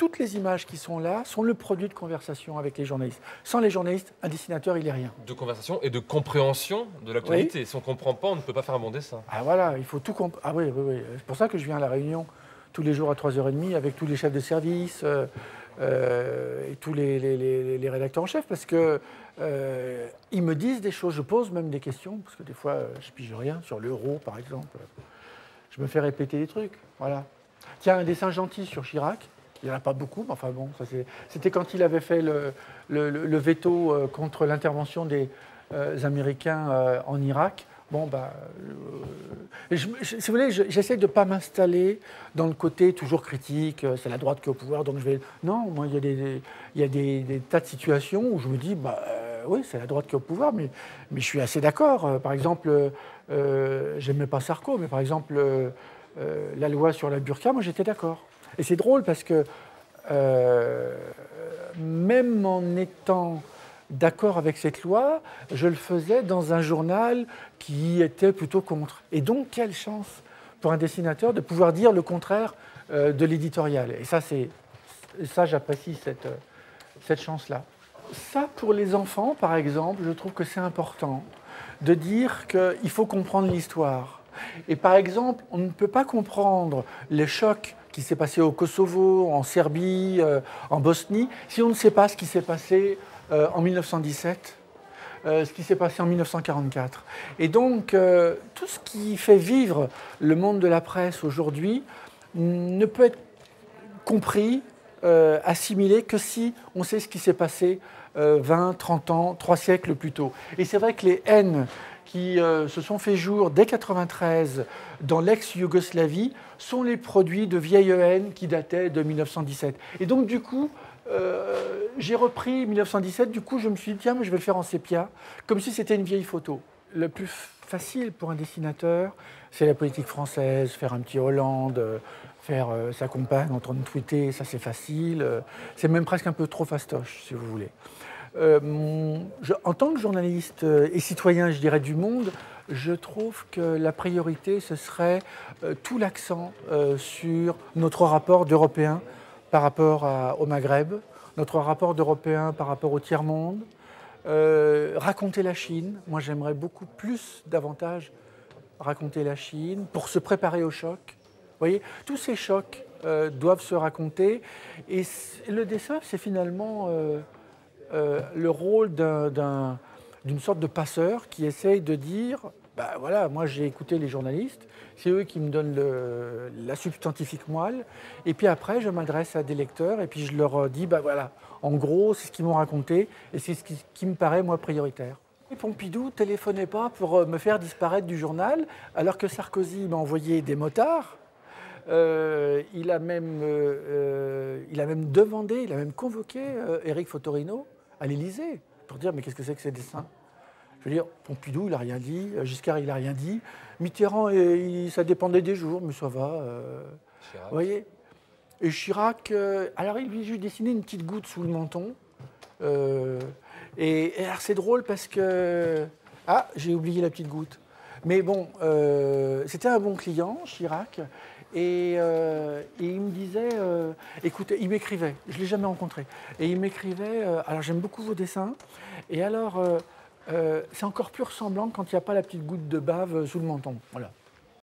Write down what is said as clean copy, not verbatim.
toutes les images qui sont là sont le produit de conversation avec les journalistes. Sans les journalistes, un dessinateur, il est rien. De conversation et de compréhension de l'actualité. Oui. Si on ne comprend pas, on ne peut pas faire un bon dessin. Ah voilà, il faut tout comprendre. Ah oui, oui, oui. C'est pour ça que je viens à la réunion tous les jours à 3h30 avec tous les chefs de service et tous les rédacteurs en chef, parce que ils me disent des choses, je pose même des questions, parce que des fois, je pige rien, sur l'euro, par exemple. Je me fais répéter des trucs, voilà. Tiens, un dessin gentil sur Chirac. Il n'y en a pas beaucoup, mais enfin bon, c'était quand il avait fait le veto contre l'intervention des Américains en Irak. Bon, bah, si vous voulez, j'essaie de ne pas m'installer dans le côté toujours critique, c'est la droite qui est au pouvoir, donc je vais... Non, moi, il y a des tas de situations où je me dis, bah, oui, c'est la droite qui est au pouvoir, mais je suis assez d'accord. Par exemple, j'aimais pas Sarko, mais par exemple, la loi sur la burqa, moi, j'étais d'accord. Et c'est drôle parce que même en étant d'accord avec cette loi, je le faisais dans un journal qui était plutôt contre. Et donc, quelle chance pour un dessinateur de pouvoir dire le contraire de l'éditorial. Et ça, j'apprécie cette chance-là. Ça, pour les enfants, par exemple, je trouve que c'est important de dire qu'il faut comprendre l'histoire. Et par exemple, on ne peut pas comprendre les chocs qui s'est passé au Kosovo, en Serbie, en Bosnie, si on ne sait pas ce qui s'est passé en 1917, ce qui s'est passé en 1944. Et donc, tout ce qui fait vivre le monde de la presse aujourd'hui ne peut être compris, assimilé, que si on sait ce qui s'est passé 20, 30 ans, 3 siècles plus tôt. Et c'est vrai que les haines qui se sont fait jour dès 1993 dans l'ex-Yougoslavie sont les produits de vieilles haines qui dataient de 1917. Et donc, du coup, j'ai repris 1917, du coup, je me suis dit, tiens, mais je vais le faire en sépia, comme si c'était une vieille photo. Le plus facile pour un dessinateur, c'est la politique française, faire un petit Hollande, faire sa compagne en train de tweeter, ça c'est facile. C'est même presque un peu trop fastoche, si vous voulez. En tant que journaliste et citoyen, je dirais, du monde, je trouve que la priorité, ce serait tout l'accent sur notre rapport d'Européens par rapport au Maghreb, notre rapport d'Européens par rapport au tiers-monde, raconter la Chine. Moi, j'aimerais beaucoup plus, davantage, raconter la Chine pour se préparer au choc. Vous voyez, tous ces chocs doivent se raconter. Et le dessin, c'est finalement... le rôle d'une sorte de passeur qui essaye de dire, bah voilà, moi j'ai écouté les journalistes, c'est eux qui me donnent la substantifique moelle, et puis après je m'adresse à des lecteurs et puis je leur dis, bah voilà, en gros c'est ce qu'ils m'ont raconté et c'est ce qui me paraît moi prioritaire. Et Pompidou ne téléphonait pas pour me faire disparaître du journal, alors que Sarkozy m'a envoyé des motards. Il a même demandé, il a même convoqué Éric Fotorino à l'Élysée pour dire mais qu'est-ce que c'est que ces dessins? Je veux dire, Pompidou, il n'a rien dit, Giscard, il n'a rien dit, Mitterrand, ça dépendait des jours, mais ça va. Vous voyez? Et Chirac, alors il lui a juste dessiné une petite goutte sous le menton. Et alors c'est drôle parce que... Ah, j'ai oublié la petite goutte. Mais bon, c'était un bon client, Chirac. Et il me disait, écoutez, il m'écrivait, je ne l'ai jamais rencontré, et il m'écrivait, alors j'aime beaucoup vos dessins, et alors c'est encore plus ressemblant quand il n'y a pas la petite goutte de bave sous le menton. Voilà.